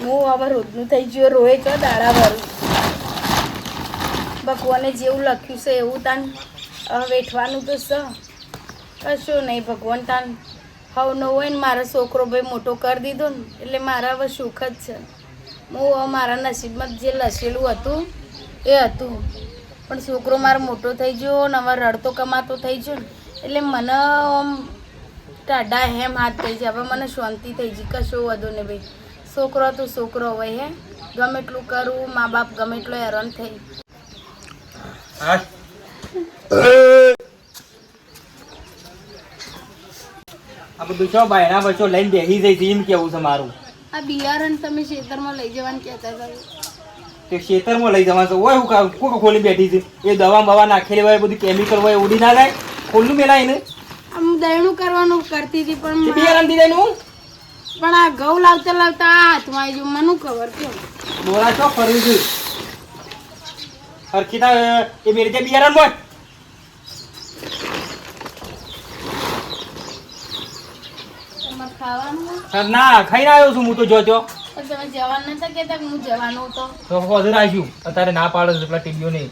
હું હવે રોજનું થઈ ગયું રોય તો દાડા ભરું ભગવાને જેવું લખ્યું છે એવું તાન વેઠવાનું તો છે કશું નહીં ભગવાન તાન હવ ન હોય ને મારો છોકરો ભાઈ મોટો કરી દીધો ને એટલે મારા હવે સુખ જ છે હું હવે મારા નસીબમાં જે લસેલું હતું એ હતું પણ છોકરો મારો મોટો થઈ ગયો ને હવે રડતો કમાતો થઈ ગયો ને એટલે મને આમ ટાઢા હેમ હાથ થઈ જાય હવે મને શાંતિ થઈ ગઈ કશો વધુ ને ભાઈ છોકરો તો છોકરો હોય હે ગમે એટલું કરું મા બાપ ગમે એટલો હેરાન થઈ આ બધું છો બાયના બચ્ચો લઈને બેસી જાય છે એમ કેવું છે મારું આ બિયારણ તમે ખેતરમાં લઈ જવાનું કહેતા હતા તે ખેતરમાં લઈ જવાનું છે ઓય હું કોકો ખોલી બેઠી છે એ દવા બવા નાખેલી હોય બધું કેમિકલ હોય ઉડી ના જાય ખોલું મેલા એને આમ દયણું કરવાનું કરતી હતી પણ બિયારણ દી દઈનું પણ આ ઘઉં લાવતા લાવતા આ હાથમાં આવી ગયું મને ખબર કેમ દોરા ચો ફરવી છે હરખીતા એ મેરે જે બિયારણ બોય તમારે ખાવાનું ના ખાઈને આવ્યો છું હું તો જોજો પણ તમે જવાનું નતા કહેતા કે હું જવાનું તો વધુ રાખ્યું અત્યારે ના પાડો છે પેલા ટીવીઓ નહીં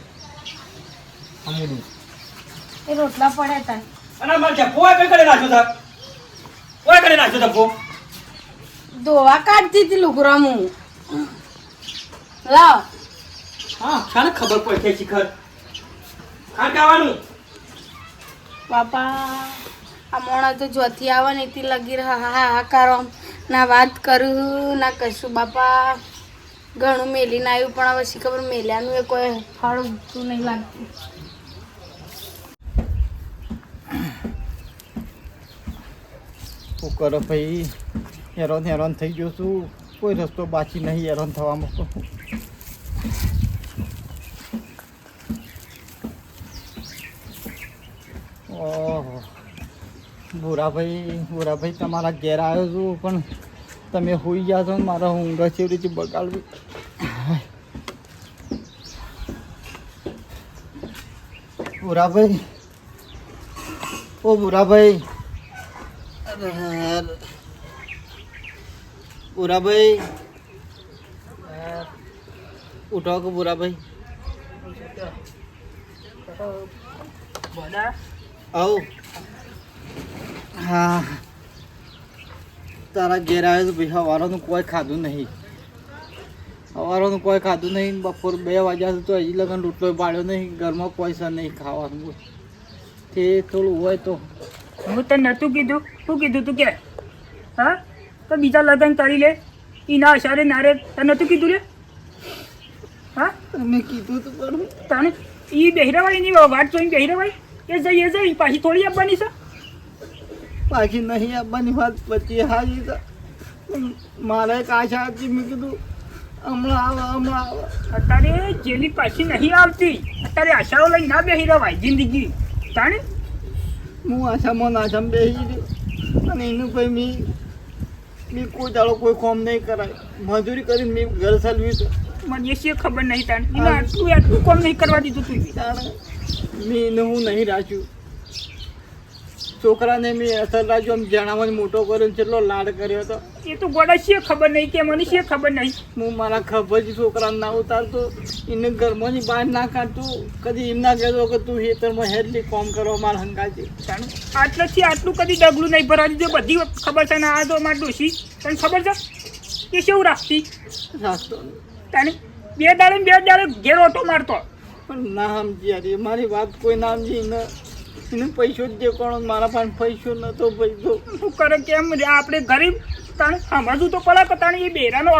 અમુદું એ રોટલા પડ્યા હતા અને મારે જપો કઈ કરે નાખ્યો હતા કોઈ કરે નાખ્યો જપો ધોવા કાઢતી હતી લુગરા હું લાવ હા શાને ખબર પડશે શિખર ખાન ખાવાનું બાપા આ મોણા તો જોથી આવે ને એથી લગી રહ્યા હા કરો ના વાત કરું ના કશું બાપા ઘણું મેલીને આવ્યું પણ હવે શી ખબર મેલ્યાનું એ કોઈ ફળ ઉગતું નહીં લાગતું શું કરો ભાઈ હેરાન થઈ ગયો છું કોઈ રસ્તો બાકી નહીં હેરાન થવામાં ઓહો ભૂરાભાઈ તમારા ઘેર આવ્યો છું પણ તમે હોઈ ગયા છો ને મારા ઊંઘ કેવી રીતે બગાડવી ભૂરાભાઈ ઓ ભૂરાભાઈ ભૂરાભાઈ ઉઠો કે ભૂરાભાઈ આવ હા તારા ઘેર આવ્યો તો ભાઈ સવારનું કોઈ ખાધું નહીં બપોર 2 વાગ્યા તો હજી લગન રોટલો પાડ્યો નહીં ઘરમાં પૈસા નહીં ખાવાનું તે થોડું હોય તો હું તને નહોતું કીધું શું કીધું તું કે હા તો બીજા લગ્ન કરી લે એના અસારે નારે તને નહોતું કીધું રે હા તમે કીધું તો પણ તને એ બહેરાવાય એની વાત જોઈને બહેરાવાય એ જઈ પાછી થોડી આપવાની છે પાછી નહીં આપવાની વાત પછી હાજી તો મારે કાચા હતી મેં કીધું હમણાં આવે અત્યારે જેલી પાછી નહીં આવતી અત્યારે આશાઓ લઈ ના બેહી રવાય જિંદગી તાણે હું આસામાં બેસી રહ્યો અને એનું ભાઈ મેં કોઈ દાડો કોઈ કોમ નહીં કરાય મજૂરી કરીને મેં ઘર ચાલ્યું છે મને એ શી ખબર નહીં તાણે એને આટલું કોમ નહીં કરવા દીધું તું તાણે મેં એને હું નહીં રાખ્યું છોકરાને મેં અસર રાખ્યો આમ જણાવવાનો મોટો કર્યો કેટલો લાડ કર્યો હતો એ તો ગોડા શી ખબર નહીં કે મને શી ખબર નહીં હું મારા ખભરથી છોકરાને ના ઉતારતો એને ઘરમાંથી બહાર ના કાઢતું કદી એમ ના કહેતો કે તું ખેતરમાં હેડલી કોમ કરો મારા હંગાથી આટલેથી આટલું કદી ડગલું નહીં ભરાવી દીધું બધી ખબર છે ને આ તો મારી ડોશી તને ખબર છે એ કેવું રાખતી રાખતો તાને 2 દાડે ઘેર ઓટો મારતો પણ ના સમજી યાર મારી વાત કોઈ ના સમજી એને પૈસો જ દેખાણો મારા પાસે પૈસો નતો પૈસો શું કરે કેમ આપણે ગરીબ તાણે સમજવું તો પડે કે તાણે એ બેરાનો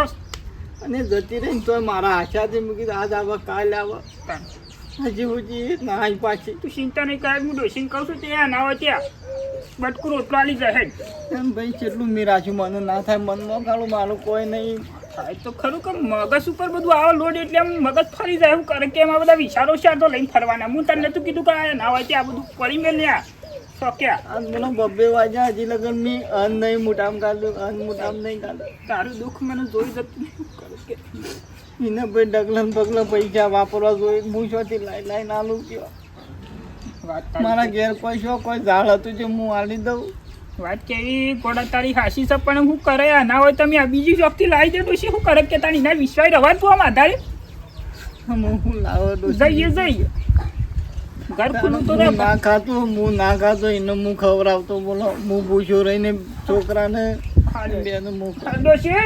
અને જતી રહીને તો મારા આશાથી મેં કીધું આજ આવા કાલે આવા હજી ના પાછી તું ચિંતા નહીં કરે હું ડોસીને કહું છું ત્યાં ના હોય ત્યાં બટકું રોટલો આલી જાય એમ ભાઈ કેટલું મેં રાખ્યું મને ના થાય મનમાં કાઢું મારું કોઈ નહીં થાય તો ખરું કે મગજ ઉપર બધું આવો લોડ એટલે આમ મગજ ફરી જાય એવું કરે કે એમાં બધા વિચારો છે તો લઈને ફરવાના હું તને નતું કીધું કે ના હોય ત્યાં બધું પડી મેં લ્યા શોક્યા આ મને 2 વાગ્યા હજી લગન મેં અન્ન નહીં મોટામાં કાઢ્યું નહીં કાઢ્યું તારું દુઃખ મને જોઈ જતું એને ભાઈ ડગલન પગલા પૈસા વાપરવા જોઈએ હું શોથી લાઈને આલું કયો મારા ઘેર કોઈ ઝાડ હતું જે હું આલી દઉં વાત કેવી ગોડા તારી હાસી છે પણ હું કરે ના હોય તમે આ બીજી જોબથી લાવી દે ડોશી શું કરે કે તારી ના વિશ્વાસ રવા તું આમ આધારે હું લાવો ડોશી. જઈએ ઘર ખુલ્લું તો હું ના ખાતો એને હું ખવડાવતો બોલો હું પૂછ્યો રહીને છોકરાને બેનો હું ડોશી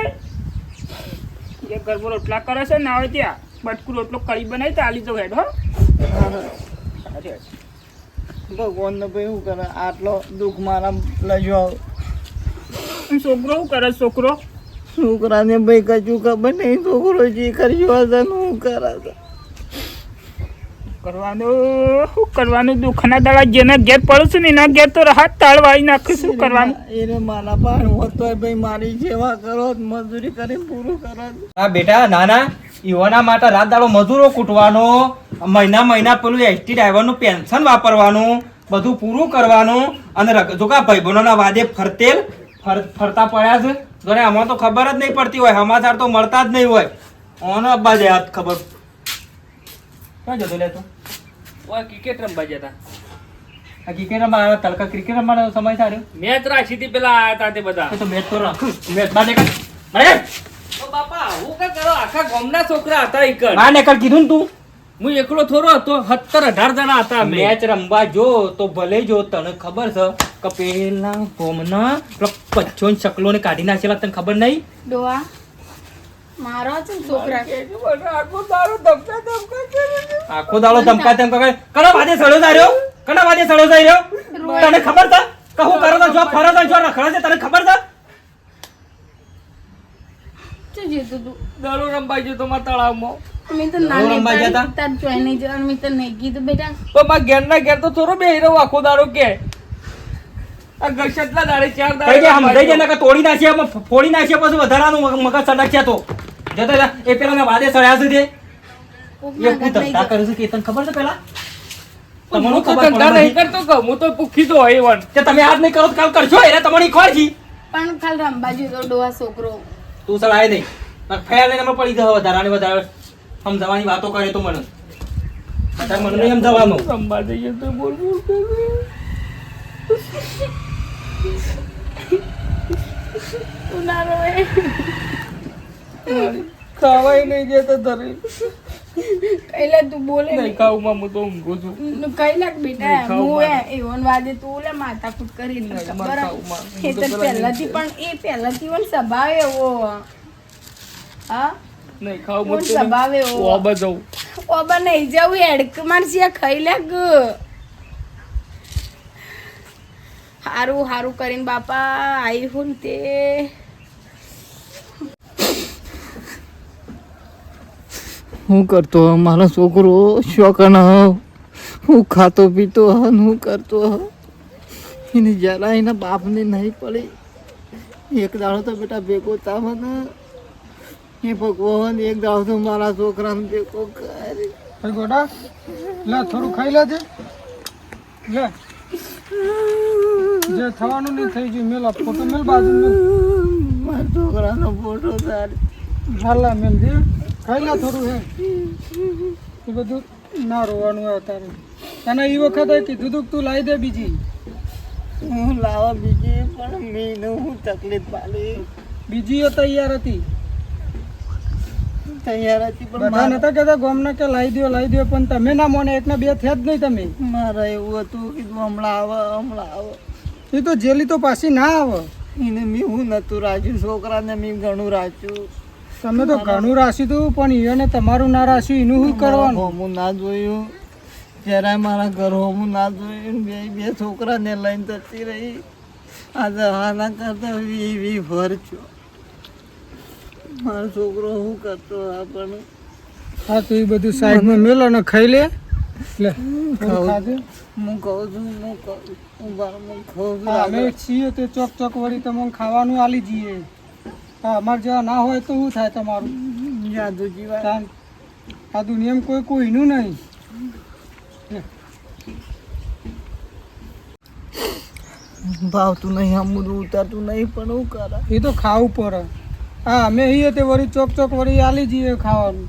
એ ગરબો રોટલા કરે છે ના હોય ત્યાં બટકું રોટલો કરી બનાવી તો આલી તો હેડ હો ભગવાનને ભાઈ શું કરે આટલો દુઃખ મારા લજો છોકરો શું કરે છોકરો છોકરાને ભાઈ કશું ખબર નહીં છોકરો જે કર્યો હશે ને શું કરે છે કરવાનું દુઃખના દાડા જેના ઘેર પડું છું ને એના ઘેર તો રાહત તાળ વાળી નાખું શું કરવાનું એને મારા પાણ હોતો ભાઈ મારી સેવા કરો મજૂરી કરીને પૂરું કરો. હા બેટા નાના ઈઓના માટે રાત દાડો મજૂરો કૂટવાનો મહિના પેલું એસટી ડ્રાઈવરનું પેન્શન વાપરવાનું બધું પૂરું કરવાનું અને જો કા ભાઈબંધોના વાદે ફરતા પડ્યા છે જોને આમાં તો ખબર જ નહીં પડતી હોય સમાચાર તો મળતા જ નહીં હોય ઓનો અબ્બા જે હાથ ખબર ક્યાં જતો લે તું ક્રિકેટ રમવા જતા આ ક્રિકેટ રમવા તડકા ક્રિકેટ રમવાનો સમય સારો મેચ રાખી હતી પેલા આયા હતા તે બધા એ તો મેચ તો મેચ બાદ એક ઓ બાપા હું કઈ કરો આખા ગામના છોકરા હતા ઈકડ માં ને કીધું ને તું હું એકલો થોડો હતો 17-18 જણા હતા અમે મેચ રમવા જો તો ભલે જો તને ખબર છે કે પેલા ગોમના પચ્ચો શકલો ને કાઢી નાખેલા તને ખબર નહીં ડોહા મારો છે ને છોકરા આખો દાડો ધમકા કરે કનો વાદે સળો જાય રહ્યો તને ખબર છે કે હું કરો તો જો ફરો તો જો રખડે છે તને ખબર છે શું જીતું તું દારૂ રમવા ગયો તો માં તળાવમાં મેં તો રમવા ના ગયા તા? તાર જોઈ નહીં જવાનું મેં તો નહીં કીધું બેટા તો માં ઘેર ના ઘેર તો થોડો બેહી રહ્યો આખો દારો કે આ ગશતલા દાડે 4 કઈ દાડે જે સમજાઈ જાય ને કે તોડી નાખીએ ફોડી નાખીએ પછી વધારાનું મગજ સડાક્યા તો જતો જા એ પેલા વાદે સળ્યા છે તે કોક એ ના હું ઘર નહીં ધંધા કરું છું કે તને ખબર છે પેલા તમને હું તો ખબર ધંધા પડે નહીં કરતો કહું હું તો ભૂખી તો હોય વન કે તમે આજ નહીં કરો તો કાલ કરશો એટલે તમારી ખોર છી પણ ખાલી રમવા તો ડોહા છોકરો તું સળાય નહીં ફેર લઈને અમે પડી જવા વધારે સમજાવવાની વાતો કરે તો મને અત્યારે મને નહીં સમજાવવાનું રમવા જઈએ તો બોલ તું ના રોવે ખાવાય નહીં જતો ધરી એટલે તું બોલે નહીં ખાવું માં હું તો ઊંઘું છું કઈ લાગ બેટા નહીં ખાવું હું મારે. એવન વાદે તું લે માથાકૂટ કરી નહીં, ખબર મારે ખાવું મારે. એ હું તો તો પેલા પહેલાથી પણ એ પહેલાથી પણ સ્વભાવ એવો હા નહીં ખાવું કોણ હું તો સ્વભાવ એવો ઓબા જવું ઓબા નહીં જવું હેડક મારસી ખાઈ લાગ હારું હારું કરીને બાપા આઈ હું તે હું કરતો મારો છોકરો શોકન હું ખાતો પીતો હું કરતો એની જરા એના બાપને નહીં પડી એક દાડો તો બેટા ભેગો તાવ ને એ ભગવાન એક દાડો તો મારા છોકરાને ભેગો કરે ગોડા લે થોડું ખાઈ લેજે લે જે થવાનું નહીં થઈ ગયું મેલ ફોટો મેલ બાજુ મેલ મારા છોકરાનો ફોટો તારે હાલા મેલ દે ખાઈ લે થોડું હે એ બધું ના રોવાનું હોય તારે અને એ વખતે કીધું તું તું લાવી દે બીજી હું લાવા બીજી પણ મેં હું તકલીફ પાડી બીજી એ તૈયાર હતી તૈયાર હતી પણ બધા નતા કહેતા ગામના કે લાવી દો પણ તમે ના મોને એકના બે થયા જ નહીં તમે મારે એવું હતું કીધું હમણાં આવે એ તો જેલી તો પાછી ના આવે એને મેં હું નતું રાખ્યું છોકરાને મેં ઘણું રાખ્યું તમે તો ઘણું રાખ્યું હતું પણ એને તમારું ના રાખ્યું એનું શું કરવાનું હું ના જોયું જરાય મારા ઘર હું ના જોયું બે છોકરાને લઈને જતી રહી આજે હાના કરતા વી ભર છો મારો છોકરો શું કરતો આપણને હા તો એ બધું સાઈડમાં મેલો ને ખાઈ લે લે થોડું ખાજે. હું કહું છું હું ખાઉં છું હા અમે છીએ તે ચોક વળી તમને ખાવાનું આલી જઈએ હા અમારે જેવા ના હોય તો શું થાય તમારું જાદુ જીવા તાન આ દુનિયામાં કોઈનું નહીં ભાવતું નહીં અમુદું ઉતારતું નહીં પણ હું કરા એ તો ખાવું પડે હા અમે છીએ તે વળી ચોક વળી આલી જઈએ ખાવાનું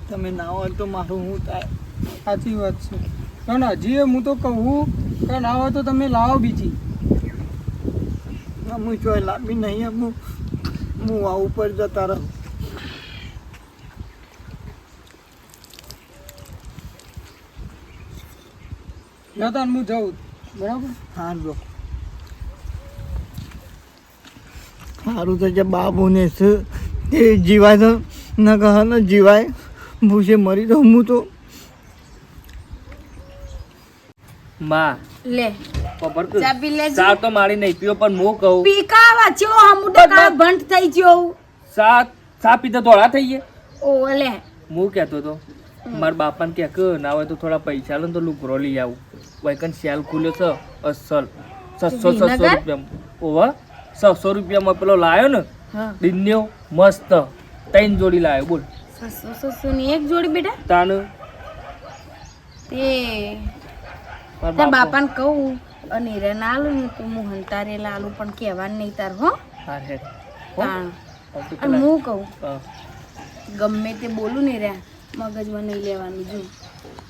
તમે ના હોય તો મારું શું થાય સાચી વાત છે પણ હજી હું તો કહું કે ના હોય તો તમે લાવો બીજી હું જોઈ લાંબી નહીં હું આ ઉપર જતા રહું. દાદા હું જાઉં બરાબર. હા જો સારું તો જે બાબુને છે તે જીવાય તો ના કહા ને જીવાય ભૂસે મરી તો હું તો માં લે ખબર ચા પી લેજે. ચા તો મારી નહીં પીવો પણ હું કહું પીકા વાચ્યો હમુડો કા બંધ થઈ ગયો ચા પીતા ધોળા થઈ ગયા. ઓ લે હું કહેતો તો મારા બાપાને કે ના હોય તો થોડા પૈસા લો ને તો લુગરો લઈ આવું વૈકન સેલ ખુલ્યો છે અસલ 600 રૂપિયા ઓવા 600 રૂપિયામાં પેલો લાયો ને હા દિન્યો મસ્ત 3 જોડી લાયો બોલ 600 ની એક જોડી બેટા તાન તે તાર બાપાને કહું અને રે ના આલું ને તો હું હંતારે લાલું પણ કહેવાનું નહીં તાર હો હા હે તાણ અને હું કહું ગમે તે બોલું ને રે મગજમાં નહીં લેવાનું જો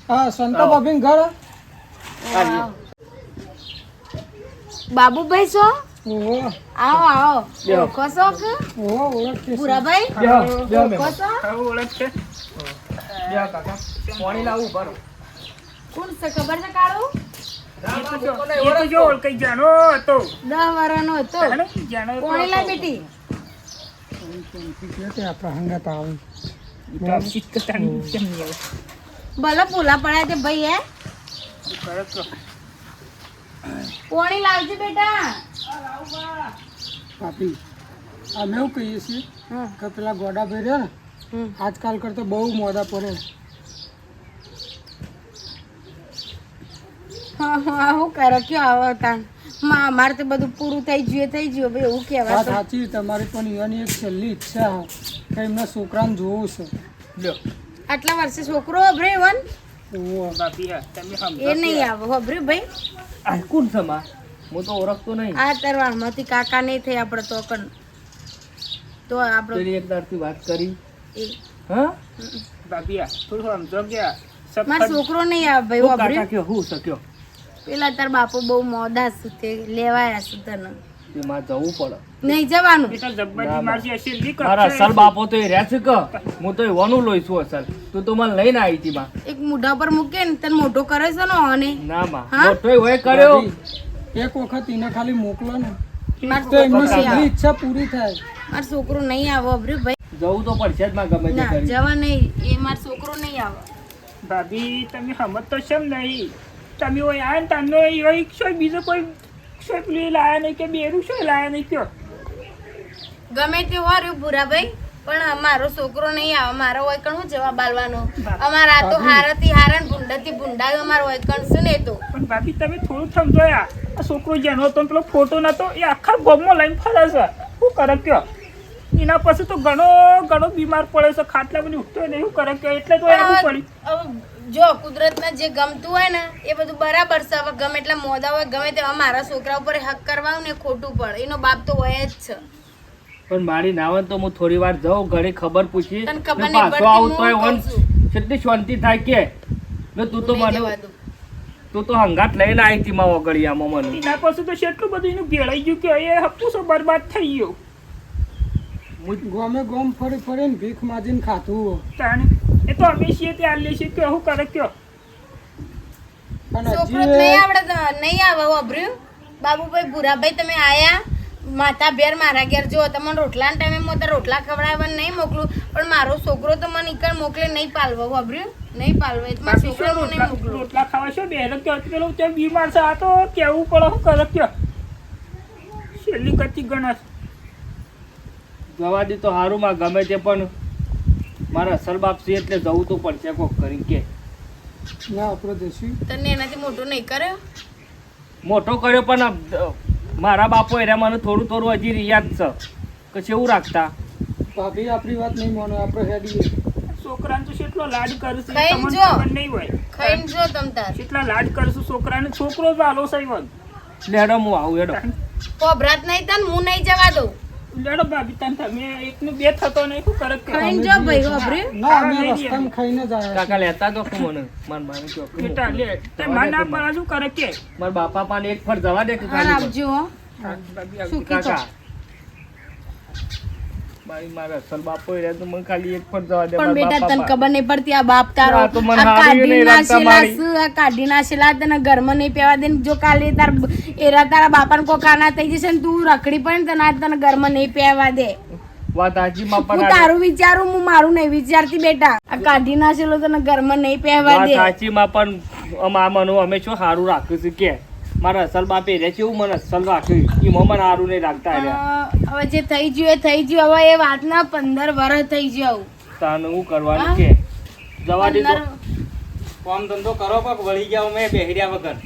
હા સંતા ભાભી ઘર. બાબુભાઈ છો ઓહો આવો આવો બેહો. ઓળખો છો કે ઓહો ઓળખતી છે. ભૂરાભાઈ બેહો મેમ ઓળખો છો હવે ઓળખ છે બેહો કાકા પાણી લાવું ભરો કોણ છે ખબર છે કાળું એ તો જો ઓળખાઈ જાણો હતો 10 વર્ષનો હતો જાણો જાણો હતો. કોણી લા બેટી તે આપણા હંગાત આવે. ઈ તો આ શીખતાની કેમ નહીં આવે? ભલે ભૂલા પડ્યા તે ભાઈ હે કરે તો. કોણી લાવજે બેટા ભાભી અમે એવું કહીએ છીએ હમ કે પેલા ગોડાભાઈ રહ્યા ને હમ આજકાલ કરતા બહુ મોડા પડે. હા હા હું કરે કયો આવો તાન મારે તો બધું પૂરું થઈ ગયું ભાઈ એવું વાત કહેવાય તો. સાચી તમારી પણ એની એક છેલ્લી ઈચ્છા કે એમના છોકરાને જોવું છે. લ્યો આટલા વર્ષે છોકરો હભરે વન ઓહો બાપી હા, તમે સમજો એ નહીં આવે હભરે ભાઈ આ કોણ છે માં હું તો ઓળખતો નહીં આ તરવામાંથી કાકા નહીં થઈ આપણે તો કન તો આપણે પેલી એક દાડથી વાત કરી એ હા બાપી હા, થોડું સમજો કે આ મારો સખત છોકરો નહીં આવે ભાઈ હું હભરે કાકા કયો હું શક્યો પેલા તાર બાપુ બહુ મોડા છે તે લેવાયા છે તને તે માં જવું પડે નહીં જવાનું બેટા જબ્બાજી મારજી હશે લી મારા કરશે. અસલ બાપો તો એ રહ્યા છે કે હું તો એવાનું લોહી છું અસલ તું તો મને લઈને આવી હતી માં એક મોઢા પર મૂકે ને તને મોટો કરે છે ને ઓને ના માં હા? મોટોય હોય કર્યો ભાભી, એક વખત એને ખાલી મોકલો ને મારો તો એમની છોકરો નહીં છેલ્લી આવે. ઈચ્છા પૂરી થાય. મારો છોકરો નહીં આવે હભરે ભાઈ જવું તો પડશે જ માં ગમે તે ના કરી જવા નહીં એ મારો છોકરો નહીં આવે ભાભી તમે સમજ તો શેમ નહીં તમે હોય આ ને તમને હોય શું બીજો કોઈ શું પેલી લાયા નહીં કે બેરું શું લાયા નહીં કયો ગમે તે હોય ભૂરાભાઈ પણ મારો છોકરો નહીં આવે મારો વૈકણ હું જવાબ આલવાનો અમારા આ તો હારાથી હારા ને ભૂંડાથી ભૂંડા અમારો વૈકણ છે ને એ તો પણ ભાભી તમે થોડું સમજો યાર આ છોકરો જેનો હતો ને પેલો ફોટો નતો એ આખા ગોમમાં લઈને ફરે છે શું કરે કયો એના પછી તો ઘણો બીમાર પડે છે ખાટલા બધી ઉઠતો નહીં શું કરે કયો એટલે તો આવવું પડી હવે જો કુદરતને જે ગમતું હોય ને એ બધું બરાબર છે હવે ગમે એટલા મોદા હોય ગમે તે મારા છોકરા ઉપર હક કરવાનું ને ખોટું પડે એનો બાપ તો હોય જ છે પણ મારી નાવન તો હું થોડી વાર જાઉં ઘરે ખબર પૂછી તને ખબર ને નહીં પાછો આવું પડતી, તોય હું વંશ કહું છું. કેટલી શાંતિ થાય કે ને તું તો નહીં મને જવા દઉં. તું તો હંગાત લઈને આવી હતી માં ઓગળિયામાં મને એના પછી તો કેટલું બધું એનું ભેળાઈ ગયું કે એ હપ્પુસો બરબાદ થઈ ગયો ગોમે ગોમ ફરી ફરીને ભીખ માજીને ખાતું. તાણે એ તો અમે છીએ તે આલે છીએ કે શું કરે કયો અને છોકરો જ હજી નહીં આવડે તો નહીં આવે વાપર્યું બાબુભાઈ ભૂરાભાઈ તમે આયા માથા ભેર મારા ઘેર જો તમને રોટલાના ટાઈમે મોટા રોટલા ખવડાવવા નહીં મોકલું પણ મારો છોકરો તો મને ઈકણ મોકલે નહીં પાલવા વાપર્યું નહીં પાલવા એટલે મારા બાકી શું છોકરાને નહીં મોકલું રોટલા ખાવા શું બેરો કયો પેલો તે બીમાર છે આ તો કેવું પડે શું કરે કયો છેલ્લી કતી ગણસ જવા દે તો હારું માં ગમે તે પણ મારા અસલ બાપ છે એટલે જવું તો પડશે કોક કરીને કે ના આપણે દેશી તને એનાથી મોટો નહીં કર્યો મોટો કર્યો પણ મારા બાપો એરા મને થોડું હજી રિયાદ છે કે કેવું રાખતા ભાભી આપણી વાત નહીં માનો આપણે હેડીએ. છોકરાને તો કેટલો લાડ કરશે ખાઈને તમને જો. ખબર નહીં હોય ખાઈને જો તમ તાર કેટલા લાડ કરશું છોકરાને છોકરો જ આલો સાહેબ લેડો હું આવું હેડો કોભરાત નહીં તને હું નહીં જવા દઉં લેડો ભાભી તને તમે એકનું બે થતો નહીં શું કરે કે ખાઈને જો ભાઈ વાપર્યું ના અમે રસ્તામાં ખાઈને જ આવ્યા કાકા લેતા તો મને માર મામી ચોખ્ખું બેટા લે તે માં ના પાડે શું કરે કે મારા બાપા પાને એક ફર જવા દે કે હા ખાલી આપજો હો. શું કાકા કીધું? મારા અસલ બાપો રહ્યા તો મને ખાલી એક પર જવા દે પણ મારા બેટા તને બાપા. ખબર નહીં પડતી આ બાપ તારો આ તો મને આ હારી નહીં કાઢી રાખતા નાખેલા મારી. છે, આ કાઢી નાખેલા તને ઘરમાં નહીં પહેવા દે ને જો કાલે તારા બાપાને કોઈ કાના થઈ જશે ને તું રખડી પડે ને તને આજ તને ઘરમાં નહીં પહેવા દે. વાત સાચી બાપા હું તારું વિચારું હું મારું નહીં વિચારતી બેટા. આ કાઢી નાખેલો તને ઘરમાં નહીં પહેવા વાત દે. સાચી માં પણ મને અમે શું સારું રાખ્યું છે કે મારા અસલ બાપે રે છે એવું મને અસલ રાખ્યું એમાં મને સારું નહીં રાખતા રહ્યા. હવે જે થઈ ગયું એ થઈ ગયું. હવે એ વાતના 15 વર્ષ થઈ ગયું. તાને હું કરવાનું હા? કે જવા દીધો 15 કામ ધંધો કરો પગ વળી જાવ મેં બેહર્યા વગર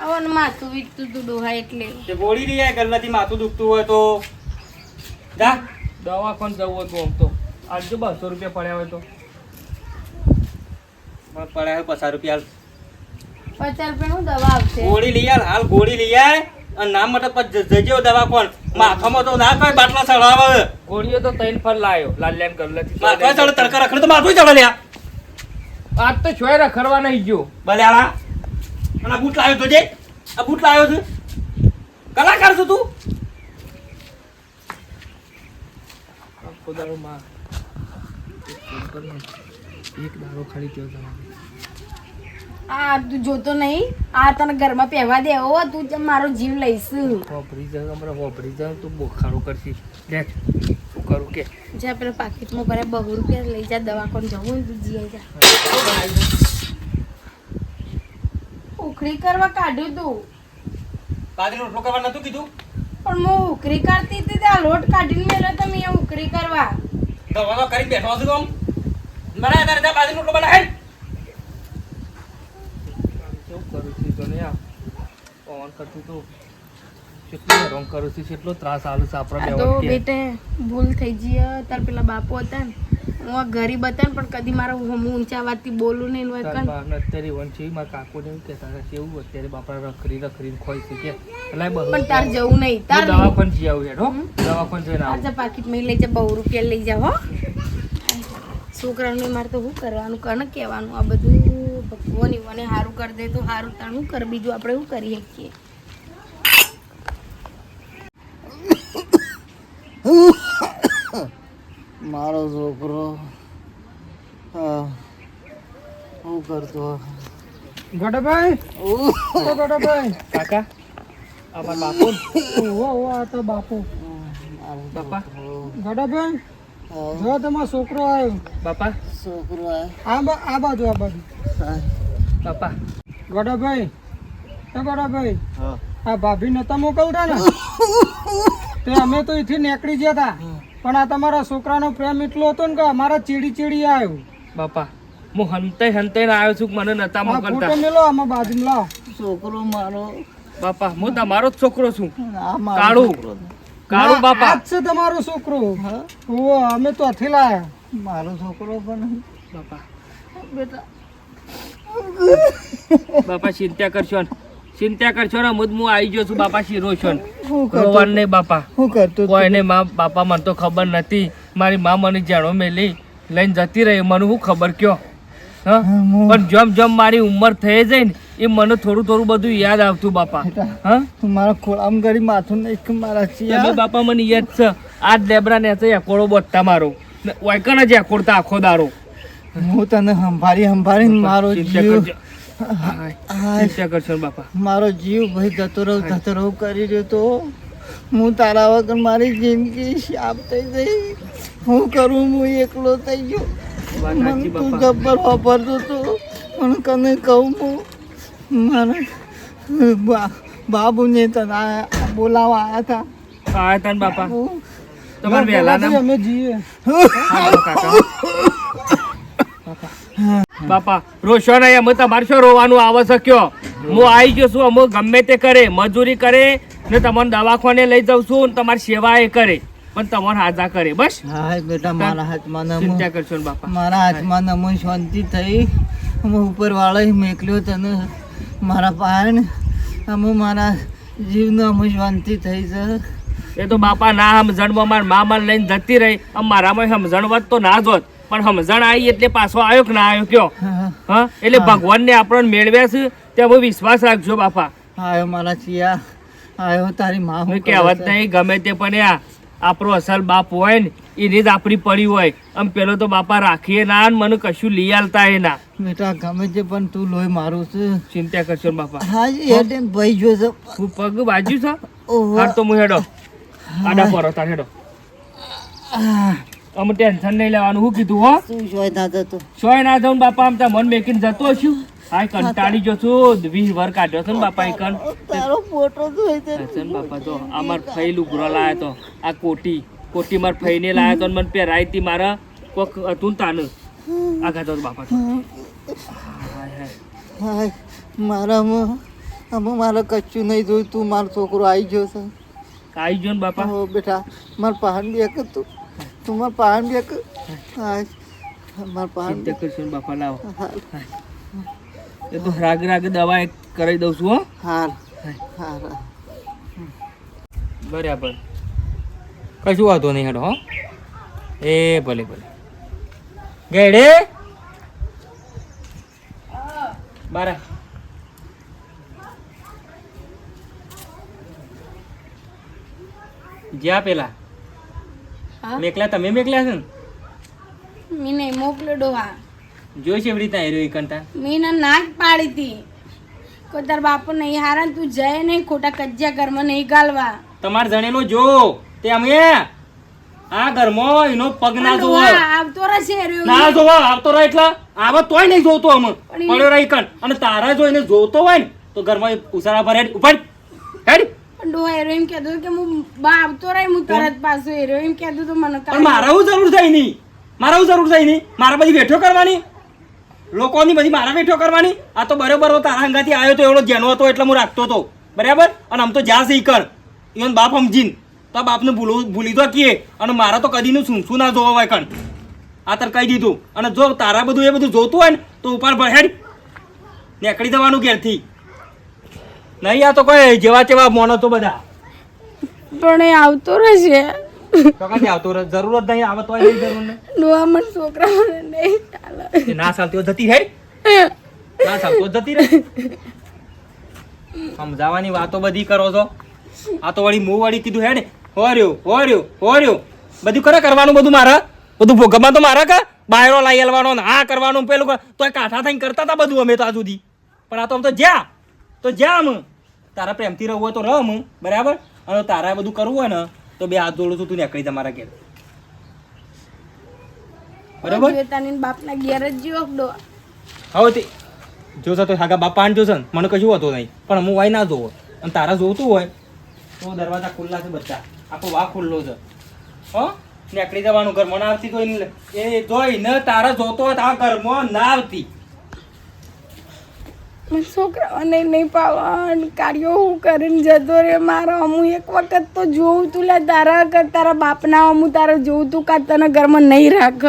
આવો ને માથું વીટતું તું ડોહા એટલે તે ગોળી લઈ આય ગલ્લાથી માથું દુખતું હોય તો જા દવાખાને જવું હતું આમ તો આજુ 200 રૂપિયા પડ્યા હોય તો મને પડ્યા 50 રૂપિયા 50 રૂપિયાનું દવા આવશે. ગોળી લઈ આય હાલ ગોળી લઈ આય અને ના માટે પછી જજો દવાખાન માથામાં તો ના કોઈ બાટલા ચડાવે ગોળીઓ તો 3 ફર લાયો લાલ્યાન ગલ્લાથી માથા ચડે તડકા રખડે તો માથું ચડે લ્યા આજ તો છોય રખડવા નહીં ગયો બલ્યાળા અને આ બૂટ લાવ્યો તો જે આ બૂટ લાવ્યો છે કલાકાર છું તું ખોદારો માં એક દારો ખાલી તેઓ જવાનું આ તું જોતો નહીં આ તને ઘરમાં પહેવા દે હો તું જેમ મારો જીવ લઈશ. હોપડી જાય હમણાં હોપડી જાય તો બોખારો કરશી દેખ શું કરું કે જા પેલા પાકીટમાં ભરે 200 રૂપિયા લઈ જા દવાખાને જવું હોય ને તું જઈ જા. ઉખડી કરવા કાઢ્યું તું બાજરી રોટલો કરવા નતું કીધું પણ હું ઉખડી કરતી હતી ત્યાં લોટ કાઢીને મેલો તમે અહીંયા ઉખડી કરવા. દવા તો કરી બેઠો છું આમ મને તારે જા બાજરી રોટલો બનાય કેવું કરું છું તો ને આ પવન કરતું તો કેટલું હેરાન કરું છું કેટલો ત્રાસ આલું છે આપણા આ તો બેવન કે બેટે ભૂલ થઈ ગઈ હે. તાર પેલા બાપુ હતા ને હું આ ગરીબ હતા ને પણ કદી મારા હું ઊંચા વાતથી બોલું નહીં ને તાર વળકણ. બા ને અત્યારે વન છે મારા કાકુને એવું કહેતા હતા કે એવું અત્યારે બાપા રખડીને ખોઈ છે કે એટલે બહુ પણ તાર જવું નહીં તાર દવાખાને જઈ આવું હેડો દવાખાને જઈને આવું આજે પાકીટમાં લઈ જા 200 રૂપિયા લઈ જાવ હો. છોકરાને મારે તો શું કરવાનું કને કહેવાનું આ બધું ભગવાન ઈવોને સારું કરી દે તો સારું તાર શું કર બીજું આપણે શું કરી શકીએ. મારો છોકરો શું કરતો ગોડાભાઈ ઓ ગોડાભાઈ કાકા અમાર બાપુ ઓ આ તો બાપુ બાપા ગોડાભાઈ જો તમારો છોકરો આવ્યો બાપા છોકરો આ બાજુ બાપા ગોડાભાઈ ગોડાભાઈ હા આ ભાભી નતા મોકલતા ને તે અમે તો અહીંથી નીકળી ગયા હતા પણ આ તમારા છોકરાનો પ્રેમ એટલો હતો ને કે અમારા ચીડી આવ્યો બાપા હું હંતાઈ આવ્યો છું કે મને નતા આ ફોટો મોકલતા મેલો આમાં બાજુમાં લાવો છોકરો મારો બાપા હું તમારો જ છોકરો છું આ મારો કાળું. છોકરો. કાળું બાપા આ જ છે તમારો છોકરો હા? ઓ અમે તો હથી લાયા મારો છોકરો પણ બાપા બેટા બાપા ચિંતા કરશો ને હું આવી ગયો છું બાપા શીરો છો ને શું કરતો રોવાનું નહીં બાપા શું કરતો કોઈને બાપા મને તો ખબર નથી મારી માં મને જાણો મેલી લઈને જતી રહી મને શું ખબર કયો હા પણ જેમ જેમ મારી ઉંમર થઈ જાય ને એ મને થોડું બધું યાદ આવતું બાપા હા તું મારા ખોળામાં ગળી માથું નહીં કે મારા તમે ચિયા બાપા મને યાદ છે આ લેબરા ને એકોડો બોટતા મારો વાયકણ જ એકોડતા આખો દારો હું તને સંભાળીને મારો ચિંતા જીવ કરજો. ચિંતા કરશો ને બાપા મારો જીવ ભાઈ જતો રહું કરી રહ્યો તો હું તારા વગર મારી જિંદગી શાપ થઈ ગઈ હું કરું હું એકલો થઈ ગયો વાત મને સાચી તું બાપા જબ્બર વાપરતો તો પણ કને કહું હું મારા બાબુને તને બોલાવા આવ્યા હતા આયા તા ને બાપા હું તમારે વહેલા ના અમે જઈએ બાપા રોશો નહીં અમે તમારે શું રોવાનું આવે છે કયો હું આવી ગયો છું અમે ગમે તે કરે મજૂરી કરે ને તમને દવાખાને લઈ જાઉં છું ને તમારી સેવા એ કરે પણ તમારે હાજા કરે બસ હા બેટા મારા હાથમાં નમો ચિંતા કરશો ને બાપા મારા હાથમાં નમો શાંતિ થઈ હું ઉપરવાળા મેકલ્યો તને મારા પાયણ અમે મારા જીવનો અમે શાંતિ થઈ છે એ તો બાપા ના સમજણમાં મારા મામા લઈને જતી રહી મારામાં સમજણ વધ તો ના જોત પણ સમજણ આવી એટલે પાછો આવ્યો કે ના આવ્યો કયો હા એટલે ભગવાનને આપણને મેળવ્યા છે તે હવે વિશ્વાસ રાખજો બાપા હા મારા ચિયા આવ્યો તારી માં હું કહેવત નહીં ગમે તે પણ આપણો અસલ બાપ હોય ને એની જ આપણી પડી હોય આમ પેલો તો બાપા રાખીએ ના ને મને કશું લઈ આલતા એ ના. બેટા ગમે છે પણ તું લોહી મારું છે. ચિંતા કરશો ને બાપા. હા એટલે ભાઈ જો છે. હું પગ બાજુ છે ઓહો. હાર તો હું હેડો આડા પરો તાર હેડો. અમે ટેન્શન નહીં લેવાનું. શું કીધું હો? તું જોઈ ના જતો. સોય ના જાઉં બાપા આમ મન મેકીને જતો છું. હા કંટાળી જો છું 20 વાર કાઢ્યો છે ને બાપા એ કણ. તારો ફોટો જોઈ તે. બાપા તો અમાર ફઈ લુગરો લાયો તો આ કોટી માર ફઈને લાયો તો ને મને પહેરાઈ હતી મારા કોક હતું ને તાનું આગા તો બાપા તો. હાય હાય મારામાં આમાં મારે કચ્છું નહીં જોયું. તું મારો છોકરો આવી ગયો છે. આવી ગયો ને બાપા. હો બેટા મારા પહાડ બી એક તું મારા પહાડ બી એક. હાય મારા પહાડ ચિંતા કરશો ને બાપા લાવો. હાલ એ તો રાગ દવા એક કરી દઉં છું હો. હાલ હાલ. બરાબર કશું વાંધો નહીં હેડો હો. એ ભલે ગેડે બારા જ્યાં પેલા હા મેકલા તમે મેકલા છે ને મેં નહીં મોકલ્યો ડોહા. જોઈ છે એવી રીતના હેરો કંટા મેં ના જ પાડી હતી કોઈ તાર બાપુ નહીં હારા તું જય નહીં ખોટા કજ્જા ઘરમાં નહીં ગાલવા. તમાર જણેલો જો તે અમે આ ઘરમાં એનો પગ ના જોવો આવતો રહેશે રહ્યો. ના જોવો આવતો રહે એટલે આવો તોય નહીં જોતો અમે પડ્યો રહી કણ અને તારા જો એને જોતો હોય ને તો ઘરમાં ઉસારા પર હેડ ઉપર હેડ. પણ ડોહા એરો એમ કહેતો કે હું બા આવતો રહી હું તરત પાછો એરો એમ કહેતો તો મને પણ મારા હું જરૂર થાય નહીં મારા બધી વેઠો કરવાની લોકોની બધી મારા વેઠો કરવાની. આ તો બરોબર તારા હંગાથી આવ્યો તો એવડો જેનો હતો એટલે હું રાખતો હતો બરાબર. અને આમ તો જ્યાં સહી કર ઇવન બાપ સમજીને તો બાપને ભૂલી તો કીએ અને મારા તો કદીનું શું ના જોવા હોય કણ આ તાર કહી દીધું. અને જો તારા બધું એ બધું જોતું હોય ને તો ઉપર પર હેડ નીકળી જવાનું ઘેરથી નહીં. આ તો કોઈ જેવા તેવા મોનો તો બધા પણ એ આવતો રહેશે. ચોકાથી આવતો રહે જરૂર જ નહીં આવે તો નહીં જરૂર ને ડોહા મને છોકરા મને નહીં ચાલે. એ ના ચાલતી હોય જતી હેડ ના ચાલતો જતી રહે. સમજાવવાની વાતો બધી કરો છો. આ તો વળી મું વળી કીધું હેડ હોર્યો બધું કરવાનું બધું મારા બધું ભોગવમાં તો મારા કા બાયરો લાઈ આલવાનો ને આ કરવાનું પેલું તો કાંઠા થઈને કરતા હતા બધું અમે તો આ સુધી. પણ આ તો આમ તો જ્યાં આમ તારા પ્રેમથી રહું હોય તો રહ હું બરાબર. અને તારા બધું કરવું હોય ને તો બે હાથ જોડું છું તું નીકળી તમારા ઘેર બરાબર. તાની બાપના ઘેર જ જીવો ડોહા. હવે તે જોશે તો હાગા બાપા જોશે ને મને કશું હોતું નહીં પણ હું વાય ના જોવો અને તારા જોતું હોય તો દરવાજા ખુલ્લા છે બધા આખો વાહ ખુલ્લો છે હો નીકળી જવાનું ઘરમાં ના આવતી તો એ જોઈ ને તારા જોતો હોય તો આ ઘરમાં ના આવતી. મને છોકરાઓને નહીં પાવા કાર્યો હું કરીને જતો રે મારા. હું એક વખત તો જોઉં તું લે તારા બાપના હું તારા જોઉં તું કા તને ઘરમાં નહીં રાખ.